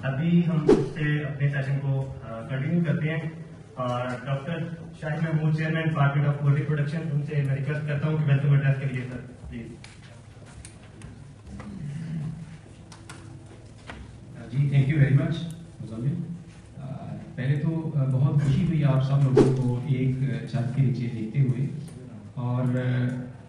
ابھی ہم اس سے اپنے سیشن کو کنٹینیو کرتے ہیں اور doctor Shahid Mahmood chairman department of poultry production, ان سے میں ریکویسٹ کرتا ہوں کہ ویلکم ایڈریس کے لیے سر پلیز. جی thank you very much Muzammil. پہلے تو بہت خوشی ہوئی آپ سب لوگوں کو ایک چھت کے نیچے دیکھتے ہوئے، اور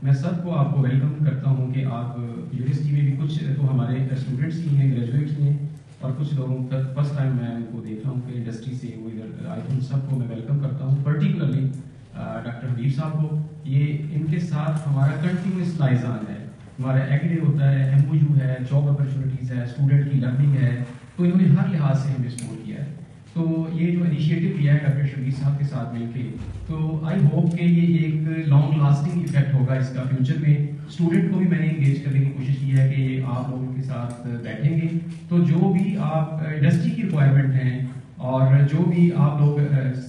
میں سب کو آپ کو ویلکم کرتا ہوں کہ آپ یونیورسٹی میں بھی کچھ تو ہمارے اسٹوڈنٹس ہی ہیں، گریجویٹس ہی ہیں، اور کچھ لوگوں تک فرسٹ ٹائم میں ان کو دیکھ رہا ہوں کہ انڈسٹری سے وہ ادھر آئے. ان سب کو میں ویلکم کرتا ہوں، پرٹیکولرلی ڈاکٹر حبیب صاحب کو. یہ ان کے ساتھ ہمارا کنٹینیوس لائزان ہے، ہمارا ایگ ڈے ہوتا ہے، ایم او یو ہے، جاب اپرچونیٹیز ہے، اسٹوڈنٹ کی لرننگ ہے، تو انہوں نے ہر لحاظ سے ہمیں سپورٹ کیا ہے. تو یہ جو انیشیٹو لیا ہے ڈاکٹر شبیر صاحب کے ساتھ مل کے، تو آئی ہوپ کہ یہ ایک لانگ لاسٹنگ افیکٹ ہوگا اس کا فیوچر میں. اسٹوڈنٹ کو بھی میں نے انگیج کرنے کی کوشش کی ہے کہ آپ لوگوں کے ساتھ بیٹھیں گے تو جو بھی آپ انڈسٹری کی ریکوائرمنٹ ہیں اور جو بھی آپ لوگ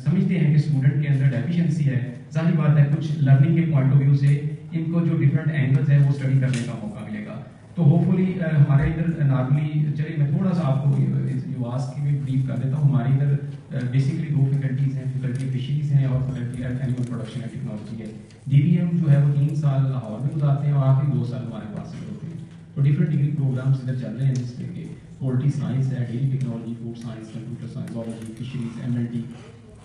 سمجھتے ہیں کہ اسٹوڈنٹ کے اندر ڈیفیشنسی ہے، ظاہر بات ہے کچھ لرننگ کے پوائنٹ آف ویو سے ان کو جو ڈفرینٹ اینگلز ہیں وہ اسٹڈی کرنے کا موقع ملے گا. تو ہوپ فلی ہمارے ادھر نارملی چلیے میں تھوڑا سا آپ کو یواس کی بھی بریف کر دیتا ہوں. ہمارے ادھر بیسکلی دو فیکلٹیز ہیں، فیکلٹی فشریز ہیں اور faculty animal production and technology ہے. ڈی بی ایم جو ہے وہ 3 سال لاہور میں گزارتے ہیں اور آخری 2 سال ہمارے پاس سے ہوتے ہیں. تو ڈفرینٹ ڈگری پروگرامس ادھر چل رہے ہیں، جس کے پولٹری سائنس ہے، dairy technology, food science, computer science, zoology, fisheries, M L T.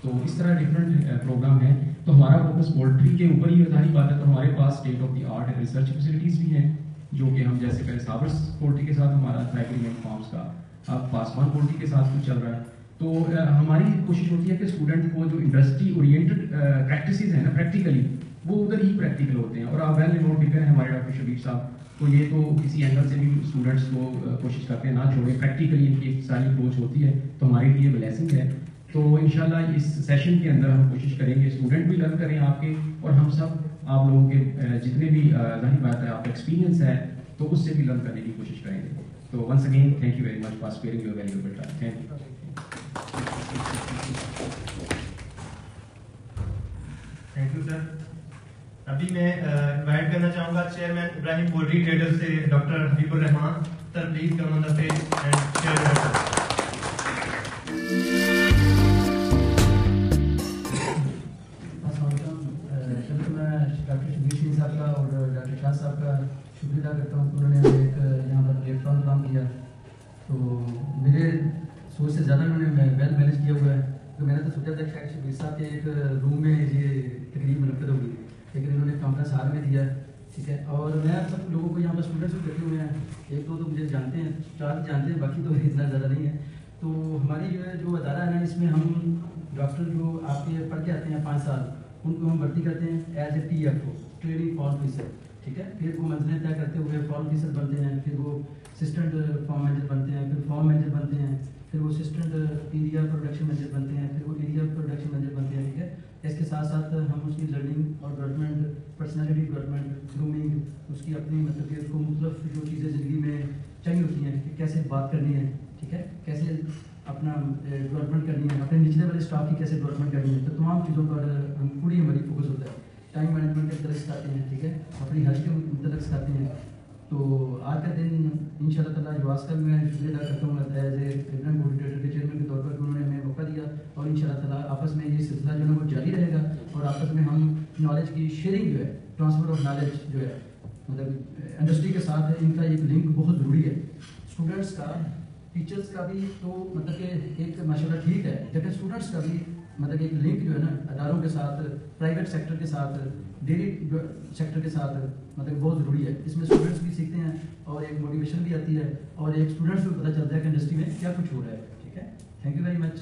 تو اس طرح ڈفرینٹ پروگرام ہیں. تو ہمارا فوکس پولٹری کے اوپر ہی ظاہر بات ہے. تو ہمارے پاس state of the art research facilities بھی ہیں، جو کہ ہم جیسے پہلے ساورس پولٹری کے ساتھ ہمارا تھا ایگریمنٹ فارمس کا، اب پاسمان پولٹری کے ساتھ کچھ چل رہا ہے. تو ہماری کوشش ہوتی ہے کہ اسٹوڈنٹ کو جو انڈسٹری اورینٹڈ پریکٹسز ہیں نا پریکٹیکلی، وہ ادھر ہی پریکٹیکل ہوتے ہیں. اور آپ ویل نوٹ فگر ہیں ہمارے ڈاکٹر شبیر صاحب، تو یہ تو کسی اینگل سے بھی اسٹوڈنٹس کو کوشش کرتے ہیں نہ چھوڑیں، پریکٹیکلی ان کی ساری اپروچ ہوتی ہے. تو ہمارے لیے بلیسنگ ہے. تو انشاءاللہ اس سیشن کے اندر ہم کوشش کریں گے اسٹوڈنٹ بھی لرن کریں آپ کے، اور ہم سب آپ لوگوں کے جتنے بھی ظاہر بات ہے آپ کا ایکسپیرینس ہے تو اس سے بھی لرن کرنے کی کوشش کریں گے. تو once again thank you very much for sparing your valuable time. Thank you. Thank you sir. ابھی میں انوائٹ کرنا چاہوں گا چیئرمین ابراہیم پولٹری ٹریڈر سے doctor Habib ur-Rahman. Sir please come on the stage and share your thoughts. Doctor Shabbir صاحب کا اور doctor شاہ صاحب کا شکریہ ادا کرتا ہوں کہ انہوں نے ایک یہاں پر پلیٹ فارم کام کیا. تو میرے سوچ سے زیادہ انہوں نے ویل مینیج کیا ہوا ہے. تو میں نے تو سوچا تھا کہ شاید شبیر صاحب کے ایک روم میں یہ تقریب منعقد ہوگی، لیکن انہوں نے کانفرنس ہال میں دیا. ٹھیک ہے. اور میں سب لوگوں کو یہاں پر اسٹوڈنٹس بھی بیٹھے ہوئے ہیں، ایک دو تو مجھے جانتے ہیں، 4 جانتے ہیں، باقی تو اتنا زیادہ نہیں ہے. تو ہماری جو ادارہ ہے نا، اس میں ہم ڈاکٹر جو آپ کے پڑھ کے آتے ہیں 5 سال، ان کو ہم بھرتی کرتے ہیں as A T F O, training farm officer. ٹھیک ہے. پھر وہ منزلیں طے کرتے ہوئے فارم آفیسر بنتے ہیں، پھر وہ اسسٹنٹ فارم مینیجر بنتے ہیں، پھر فارم مینیجر بنتے ہیں، پھر وہ اسسٹنٹ ایریا پروڈکشن مینیجر بنتے ہیں، پھر وہ ایریا پروڈکشن مینیجر بنتے ہیں. ٹھیک ہے. اس کے ساتھ ساتھ ہم اس کی لرننگ اور ڈیولپمنٹ، پرسنالٹی ڈیولپمنٹ، گرومنگ، اس کی اپنی مطلب کہ اس کو مختلف جو چیزیں زندگی میں چاہیے ہوتی ہیں کہ کیسے بات کرنی ہے. ٹھیک ہے. کیسے اپنا ڈیولپمنٹ کرنی ہے، اپنے نچلے والے اسٹاف کی کیسے ڈیولپمنٹ کرنی ہے. تو تمام چیزوں پر ہم پوری ہماری فوکس ہوتا ہے. ٹائم مینجمنٹ کے متعلق سکھاتے ہیں. ٹھیک ہے. اپنی ہیلتھ کے متعلق سکھاتے ہیں. تو آج کا دن ان شاء اللہ تعالیٰ یواس کا بھی میں شکریہ ادا کرتا ہوں ایز اے ریجنل کوآرڈینیٹر کے چیئرمین کے طور پر، انہوں نے ہمیں موقع دیا. اور ان شاء اللہ تعالیٰ آپس میں یہ سلسلہ جو ہے وہ جاری رہے گا، اور آپس میں ہم نالج کی شیئرنگ جو ہے، ٹرانسفر آف نالج جو ہے، مطلب انڈسٹری کے ساتھ ان کا ایک لنک بہت ضروری ہے. اسٹوڈنٹس کا، ٹیچرس کا بھی تو مطلب کہ ایک ماشاء اللہ ٹھیک ہے، لیکن اسٹوڈنٹس کا بھی مطلب ایک لنک جو ہے نا اداروں کے ساتھ، پرائیویٹ سیکٹر کے ساتھ، ڈیری سیکٹر کے ساتھ مطلب بہت ضروری ہے. اس میں اسٹوڈنٹس بھی سیکھتے ہیں اور ایک موٹیویشن بھی آتی ہے، اور ایک اسٹوڈنٹس کو پتہ چلتا ہے کہ انڈسٹری میں کیا کچھ ہو رہا ہے. ٹھیک ہے. Thank you very much.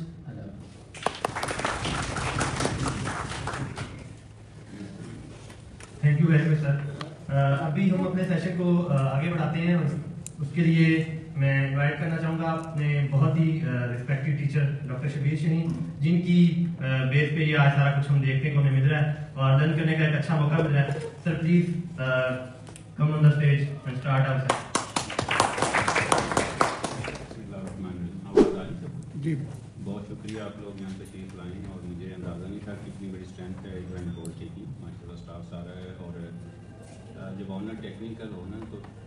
Thank you very much sir. ابھی ہم اپنے سیشن کو آگے بڑھاتے ہیں. اس کے لیے میں انوائٹ کرنا چاہوں گا اپنے بہت ہی ریسپیکٹڈ ٹیچر ڈاکٹر شبیر شاہین، جن کی بیس پہ یہ آج سارا کچھ ہم دیکھنے کو ہمیں مل رہا ہے اور لرن کرنے کا ایک اچھا موقع مل رہا ہے. Sir please come on the stage and start our sir. جی بہت شکریہ آپ لوگ یہاں تشریف لائیں، اور مجھے اندازہ نہیں تھا کہ اتنی بڑی اسٹرینتھ ہے ایونٹ پولٹری کی. ماشاء اللہ اسٹاف سارا ہے، اور جب آنر ٹیکنیکل ہو نا تو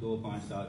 2, 5, 7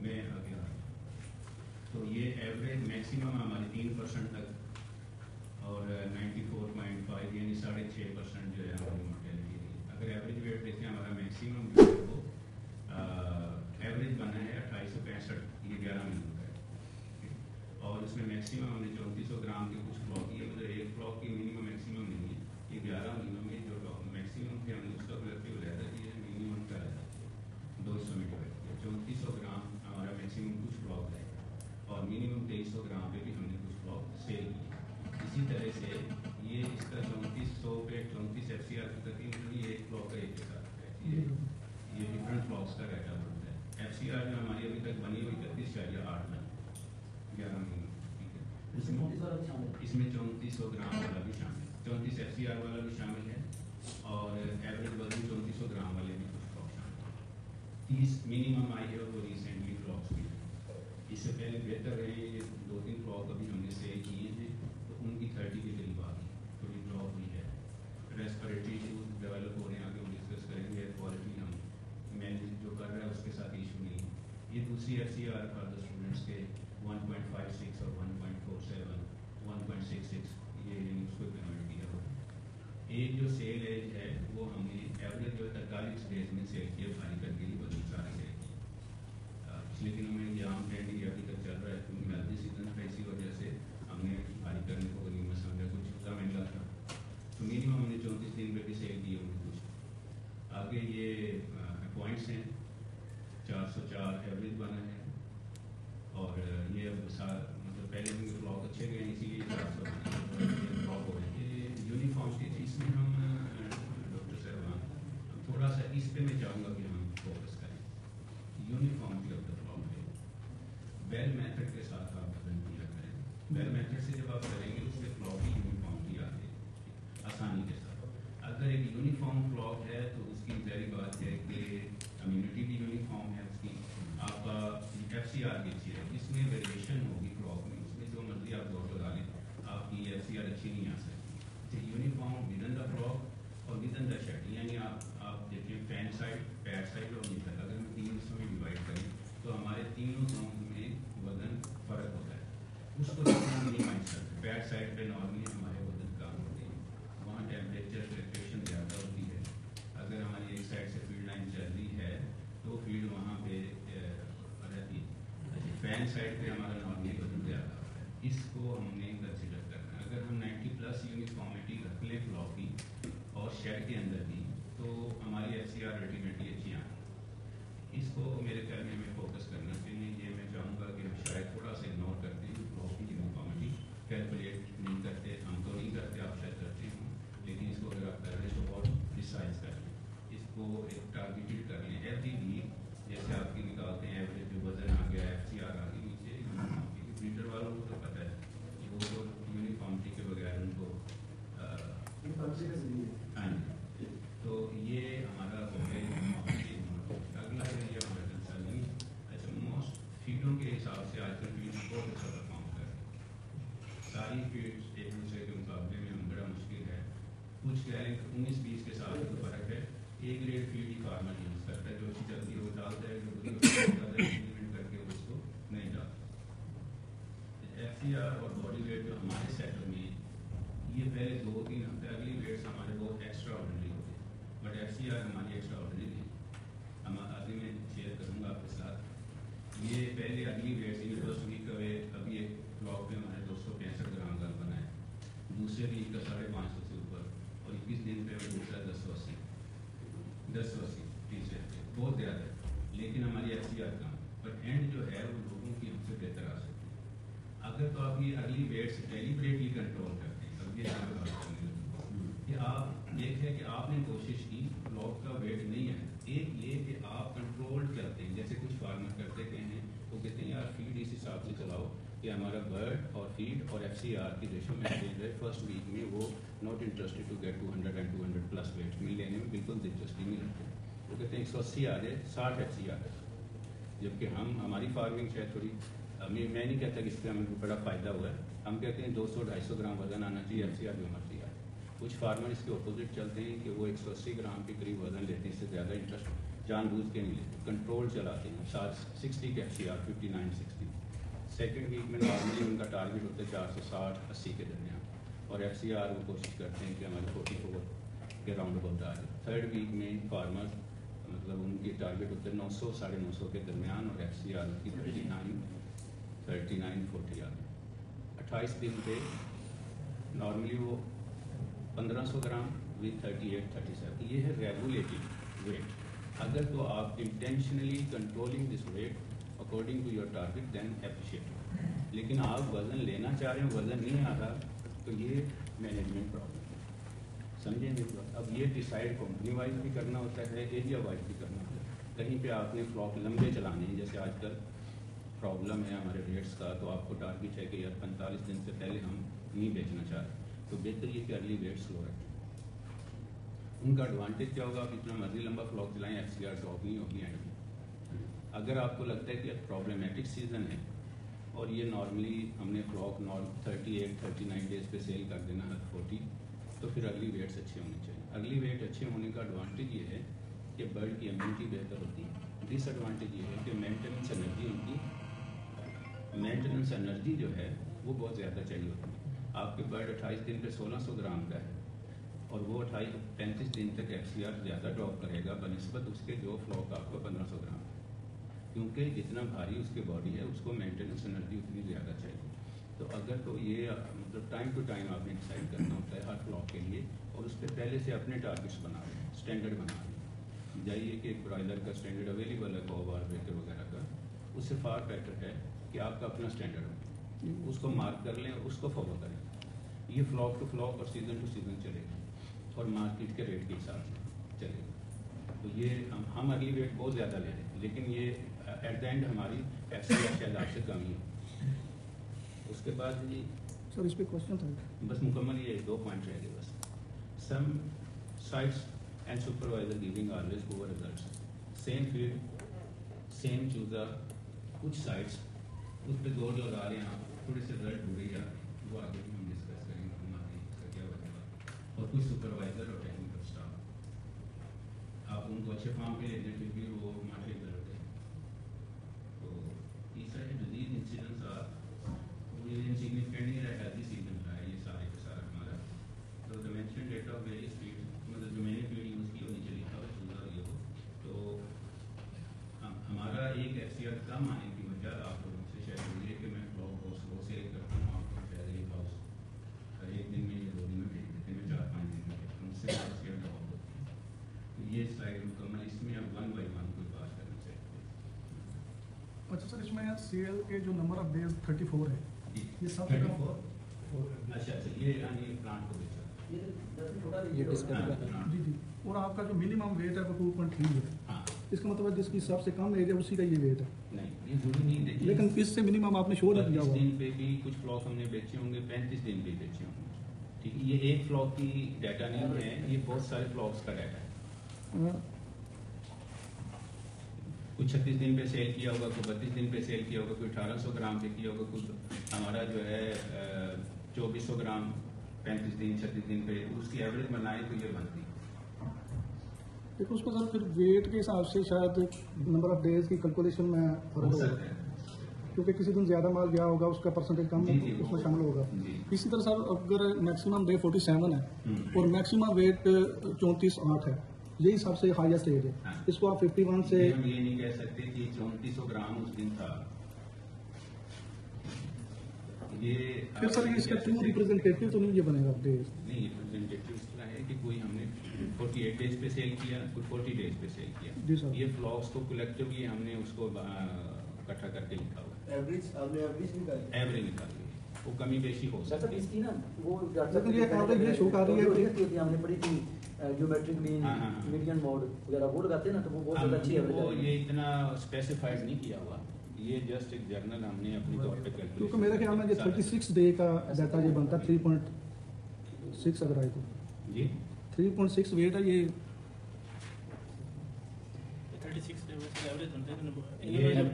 میں آگے آ رہا ہوں. تو یہ ایوریج میکسیمم ہماری 3% تک اور 94.5 یعنی 6.5% جو ہے ہماری مورٹیلٹی رہی ہے. اگر ایوریج ویٹ دیکھیں ہمارا میکسیمم جو ہے وہ ایوریج بنا ہے 2865 یہ 11 مہینوں کا ہے. اور اس میں میکسیمم ہم نے 3400 گرام کے کچھ فلاک کیے. مطلب ایک فلاک کی منیمم میکسیمم نہیں ہے. یہ 11 مہینوں میں جو میکسیمم تھے ہم نے اس کا رکھتے ہوئے لہٰذا یہ منیمم کا ہے 200 میں ڈیوائڈ کیا. 3400 گرام ہمارا میکسیمم کچھ فلاک ہے اور منیمم 2300 گرام پہ بھی ہم نے کچھ فلاک سیل کیے. اسی طرح سے یہ اس کا 3400 پہ 34 ایف سی آر کی تقریباً یہ ایک فلاک کا ایک کے ساتھ ہے. یہ ڈفرنٹ فلاکس کا ڈیٹا بنتا ہے. ایف سی آر جو ہماری ابھی تک بنی ہوئی 31.8 میں 11 مہینوں. ٹھیک ہے. اس میں 3400 گرام والا بھی شامل ہے, 34 ایف سی آر والا بھی شامل ہے اور ایوریج وزن 3400 گرام والے بھی کچھ فلاک شامل ہے. 30 منیمم آئی ہے وہ ریسنٹلی فلاکس بھی. اس سے پہلے بہتر رہے یہ 2-3 فلاک ابھی ہم نے سیل کیے ہیں تو ان کی 30 کے قریب آ گئی, تھوڑی ڈراپ ہوئی ہے. ریسپریٹری ایشوز ڈیولپ ہو رہے ہیں, آگے ہم ڈسکس کریں گے. کوالٹی ہم مینیج جو کر رہے ہیں اس کے ساتھ ایشو نہیں. یہ دوسری F C R for the students کے 1.56 اور 1.47 1.66 یہ یعنی اس کو پیمنٹ کیا ہوا. ایک جو سیل ایج ہے وہ ہم نے ایوریج جو 43 ڈیز میں سیل کیا بھاری کر کے لیے بدل سارے سیل کیے. پچھلے دنوں میں یہ عام ٹرینڈ یہ ابھی تک چل رہا ہے کیونکہ ہیلتھی سیزن ہے, اسی وجہ سے ہم نے بھاری کرنے کو غنیمت سمجھا. کچھ زیادہ مہنگا تھا تو منیمم ہم نے 34 دن پہ بھی سیل کیے ہوئے. کچھ آگے یہ پوائنٹس ہیں 404 ایوریج بنا ہے اور یہ مطلب پہلے دن کے فلاک اچھے گئے اسی لیے 400 فلاک ہو رہے ہیں. یہ یونیفارم کی چیز میں ہم ڈاکٹر صاحب تھوڑا سا اس پہ میں چاہوں گا کہ ہم فوکس کریں. یونیفارم کی اب فلاک ہے بیل میتھڈ کے ساتھ آپ وزن کیا کریں. بیل میتھڈ سے جب آپ کریں گے اس میں فلاک کی یونیفارم کی آتی ہے آسانی کے ساتھ. اگر ایک یونیفارم فلاک ہے تو اس کی ظاہری بات ہے کہ کمیونٹی بھی یونیفارم ہے اس کی. آپ کا ایف سی آر بھی اچھی ہے, اس میں ویریشن ہوگی فلاک میں, اس میں جو مرضی آپ دور لگا لیں آپ کی ایف سی آر اچھی نہیں آ سکتی. Uniform with in the flock اور ود ان دا شیڈ یعنی آپ دیکھیں فین سائڈ پیڈ سائڈ اور نیچے اگر ہم 3 حصوں میں ڈیوائڈ کریں تو ہمارے تینوں زون میں وزن فرق ہوتا ہے. اس کو مینیمائز کرتے ہیں. پیڈ سائڈ پہ نارملی ہمارے وزن کم ہوتے ہیں, وہاں ٹیمپریچر فلیکچویشن زیادہ ہوتی ہے. اگر ہماری ایک سائڈ سے فیلڈ لائن چل رہی ہے تو فیلڈ وہاں پہ رہتی ہے. فین سائڈ پہ ہمارا نارملی وزن زیادہ ہوتا ہے. اس کو ہم نے کنسیڈر کرنا ہے. اگر ہم 90+ یونیفارمٹی رکھ لیں فلاک کی اور شیڈ کے اندر بھی تو ہماری ایف سی آر الٹیمیٹلی اچھی آئیں. اس کو میرے خیال میں ہمیں فوکس کرنا چاہیے. یہ میں چاہوں گا کہ ہم شاید تھوڑا سا اگنور کرتے ہیں فلاک کی یونیفارمٹی کیلکولیٹ نہیں کرتے. ہم تو نہیں کرتے, آپ شاید کرتے ہوں, لیکن اس کو اگر آپ کر رہے ہیں تو بہت پریسائز کر لیں. اس کو ایک ٹارگیٹڈ کر لیں ایوری ویک. جیسے آپ کی نکالتے ہیں ایوریج جو وزن آ گیا ایف سی آر آ گئی نیچے یونیفارمٹی. پرنٹر والوں کو تو پتہ ہے کہ وہ یونیفارمٹی کے بغیر ان کو ہاں جی. تو یہ ہمارا ہو گیا یونیفارمٹی. اگلا ہے یہ ہمارا کنسرن نہیں. اچھا موسٹ فیلڈوں کے حساب سے آج کل فیلڈ بہت اچھا پرفارم کر رہے ہیں. ساری فیلڈس ایک دوسرے کے مقابلے میں ہم بڑا مشکل ہے. کچھ کہہ لیں 19-20 کے ساتھ جو فرق ہے, ایک گریڈ فیلڈ ہی فارمر یوز کرتا ہے. جو اچھی چلتی ہے وہ ڈالتا ہے, جو بری امپلیمنٹ کر کے اس کو نہیں ڈالتا. ایف سی آر اور باڈی ویٹ جو ہمارے سیکٹر میں یہ پہلے 2-3 ہفتے اگلی ویٹس ہمارے بہت ایکسٹرا آرڈنری ہوتے ہیں, بٹ ایف سی آر ہماری ایکسٹرا آرڈنری نہیں. ہم آگے میں شیئر کروں گا آپ کے ساتھ. یہ پہلے اگلی ویٹس ان فرسٹ ویک کا ابھی ایک بلاک پہ ہمارے 265 گرام کا بنا ہے. دوسرے ویک کا 550 سے اوپر اور 21 دن پہ دوسرا 1080 تیسرے ہفتے بہت زیادہ ہے. لیکن ہماری ایف سی آر کم, بٹ اینڈ جو ہے وہ لوگوں کی ہم سے بہتر آ سکتی ہے. اگر تو آپ یہ اگلی ویٹس ڈیلیبریٹلی کنٹرول کرتے ہیں. اب یہ بات کرنے لگے کہ آپ ایک ہے کہ آپ نے کوشش کی بلاک کا ویٹ نہیں ہے, ایک یہ کہ آپ کنٹرول کرتے ہیں. جیسے کچھ فارمر کرتے ہیں وہ کہتے ہیں یار فیڈ اس حساب سے چلاؤ کہ ہمارا برڈ اور فیڈ اور ایف سی آر کی ریشو مینٹین رہے. فرسٹ ویک میں وہ not interested to get 200 and 200+ weight میں لینے میں بالکل دلچسپی نہیں رکھتے. وہ کہتے ہیں 180 آ جائے 60 ایف سی آر ہے. جبکہ ہماری فارمنگ شاید تھوڑی میں نہیں کہتا کہ اس سے ہمیں بڑا فائدہ ہوا ہے. ہم کہتے ہیں 200-250 گرام وزن آنا چاہیے ایف سی آر جو مرضی آئے. کچھ فارمر اس کے اپوزٹ چلتے ہیں کہ وہ 180 گرام کے قریب وزن لیتے ہیں, اس سے زیادہ انٹرسٹ جان بوجھ کے نہیں لیتے, کنٹرول چلاتے ہیں. 60 کے FCR 59-60. سیکنڈ ویک میں نارملی ان کا ٹارگیٹ ہوتا ہے 460-80 کے درمیان, اور FCR وہ کوشش کرتے ہیں کہ ہمارے 44 کے راؤنڈ اباؤٹ آ جائے. تھرڈ ویک میں فارمر مطلب ان کے ٹارگیٹ ہوتے ہیں 900-950 کے درمیان, اور FCR کی 39-40 آ گئی. 28 دن پہ نارملی وہ 1500 گرام وتھ 38-37. یہ ہے ریگولیٹڈ ویٹ. اگر تو آپ intentionally controlling this weight according to your target then appreciate. لیکن آپ وزن لینا چاہ رہے ہیں, وزن نہیں آ رہا, تو یہ مینجمنٹ پرابلم ہے, سمجھیں گے. اب یہ ڈیسائیڈ کمپنی وائز بھی کرنا ہوتا ہے, ایریا وائز بھی کرنا ہوتا ہے. کہیں پہ آپ نے فلاک لمبے چلانے ہیں, جیسے آج کل پرابلم ہے ہمارے ریٹس کا, تو آپ کو ٹارگیٹ ہے کہ یار 45 دن سے پہلے ہم نہیں بیچنا چاہ رہے, تو بہتر یہ کہ ارلی ویٹ سلو رکھیں. ان کا ایڈوانٹیج کیا ہوگا, آپ اتنا مرضی لمبا فلاک چلائیں, FCR ڈراپ نہیں ہوگی اینڈ میں. اگر آپ کو لگتا ہے کہ پرابلمیٹک سیزن ہے اور یہ نارملی ہم نے فلاک 38-39 ڈیز پہ سیل کر دینا ہے 40, تو پھر ارلی ویٹس اچھے ہونے چاہیے. ارلی ویٹ اچھے ہونے کا ایڈوانٹیج یہ ہے کہ برڈ کی امیونٹی بہتر ہوتی ہے. ڈس ایڈوانٹیج یہ ہے کہ مینٹیننس انرجی جو ہے وہ بہت زیادہ چاہیے ہوتی ہے. آپ کے برڈ 28 دن پہ 1600 گرام کا ہے, اور وہ 35 دن تک FCR زیادہ ڈراپ کرے گا بنسبت اس کے جو فلاک آپ کو 1500 گرام, کیونکہ جتنا بھاری اس کے باڈی ہے اس کو مینٹیننس انرجی اتنی زیادہ چاہیے. تو اگر تو یہ مطلب ٹائم ٹو ٹائم آپ نے ڈیسائڈ کرنا ہوتا ہے ہر فلاک کے لیے, اور اس پہ پہلے سے اپنے ٹارگیٹس بنا لیں, اسٹینڈرڈ بنا لیں. جائیے کہ ایک برائلر کا اسٹینڈرڈ اویلیبل ہے کوبار بیکر وغیرہ کا, اس سے فار بیٹر ہے کہ آپ کا اپنا اسٹینڈرڈ ہو, اس کو مارک کر لیں اور اس کو فالو کریں. یہ فلاک ٹو فلاک اور سیزن ٹو سیزن چلے گا, اور مارکیٹ کے ریٹ کے حساب سے چلے گا. تو یہ ہم ارلی ویٹ بہت زیادہ لے رہے ہیں, لیکن یہ ایٹ دا اینڈ ہماری FCR شاید آپ سے کم ہی ہو. اس کے بعد جی سر اس پہ کوشچن تھا بس مکمل یہ 2 پوائنٹ رہ گئے بس. Some sites and supervisor giving always poor results, same field same chooser, کچھ سائٹس اس پہ زور لگا رہے ہیں آپ, تھوڑے سے ریزلٹ ڈھونڈے جا رہے ہیں, وہ آگے بھی ہم ڈسکس کریں گے ہم آگے اس کا کیا وجہ ہے. اور کچھ سپروائزر اور ٹیکنیکل اسٹاف آپ ان کو اچھے فارم پہ لیتے ہیں پھر بھی وہ مارکیٹ میں رہتے ہیں. تو تیسرا ہے ڈیزیز انسیڈنس انسیگنیفیکینٹ نہیں رہا, ہیلتھی سیزن کا ہے یہ سارے کا سارا ہمارا. تو dimension data of various feed, مطلب جو میں نے فیڈ یوز کی وہ نیچے لکھا ہوا چوزا یہ ہو. تو ہمارا ایک FCR کم آنے کی وجہ آپ لوگوں سے شیئر ہوئی ہے کہ میں فلاک کو سلو سیل کرتا ہوں. آپ کو شاید ایک ہاؤس ایک دن میں یا 2 دن میں بھیج دیتے ہیں, میں 4-5 دن میں بھیجتا ہوں, اس سے FCR ڈراپ ہوتی ہے. تو یہ سلائڈ مکمل, اس میں اب 1 by 1 کوئی بات کرنا چاہیے. اچھا سر, اس میں CL کے جو نمبر آف ڈیز 34 ہے, یہ سب سے کم. اچھا یہ یعنی پلانٹ کو بیچا جی جی, اور آپ کا جو منیمم ویٹ ہے وہ 2.3 ہے. ہاں, اس کا مطلب جس کی سب سے کم ایج ہے اسی کا یہ ویٹ ہے, نہیں یہ ضروری نہیں. دیکھیے لیکن اس سے منیمم آپ نے شو نہیں کیا 35 ہوا. دن پہ بھی کچھ فلاک ہم نے بیچے ہوں گے, 35 دن پہ بیچے ہوں گے. ٹھیک ہے, یہ ایک فلاک کی ڈیٹا نہیں ہے, یہ بہت سارے فلاکس کا ڈیٹا ہے. کچھ 36 دن پہ سیل کیا ہوگا, کوئی 32 دن پہ سیل کیا ہوگا, کوئی 1800 گرام پہ کیا ہوگا, کچھ ہمارا جو ہے 2400 گرام 35 دن 36 دن پہ, اس کی ایوریج بنائیں تو یہ بنتی. لیکن اس میں سر پھر ویٹ کے حساب سے شاید نمبر آف ڈیز کی کیلکولیشن میں فرق ہو ہوگا, سکتا ہے کیونکہ کسی دن زیادہ مال گیا ہوگا اس کا پرسنٹیج کم جی جی اس میں شامل ہوگا. جی. اسی طرح سر اگر میکسیمم ڈے 47 ہے اور میکسیمم ویٹ 34.8 ہے, یہی سب سے ہائیسٹ ایج ہے, اس کو آپ 51 سے ہم یہ نہیں کہہ سکتے کہ 3400 گرام اس دن تھا. یہ پھر سر اس کا ٹرو ریپرزینٹیٹیو تو نہیں یہ بنے گا ڈیز. نہیں, ریپرزینٹیٹیو اس طرح ہے کہ کوئی ہم نے 48 ڈیز پہ سیل کیا, کوئی 40 ڈیز پہ سیل کیا. جی سر, یہ فلاکس کو کلیکٹیولی ہم نے اس کو اکٹھا کر کے لکھا ہوا ہے, ایوریج نکال لی, وہ کمی بیشی ہو سکتی ہے. اس کی نا وہ لیکن یہ ایوریج یہ شو کر رہی ہے کہ ہم نے پڑھی تھی جیومیٹرک مین میڈین موڈ وغیرہ وہ لگاتے ہیں نا, تو وہ بہت زیادہ اچھی ہے. وہ یہ اتنا اسپیسیفائڈ نہیں کیا ہوا, یہ جسٹ ایک جرنل ہم نے اپنی طور پہ کیلکولیٹ. کیونکہ میرے خیال میں یہ 36 ڈے کا ڈیٹا یہ بنتا ہے 3.6 اگر آئے تو جی 3.6 ویٹ ہے یہ 36 ڈے ایوریج بنتے ہیں.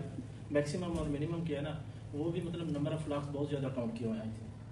میکسیمم اور منیمم کیا ہے نا, وہ بھی مطلب نمبر آف فلاکس بہت زیادہ کاؤنٹ کیا ہوا ہے.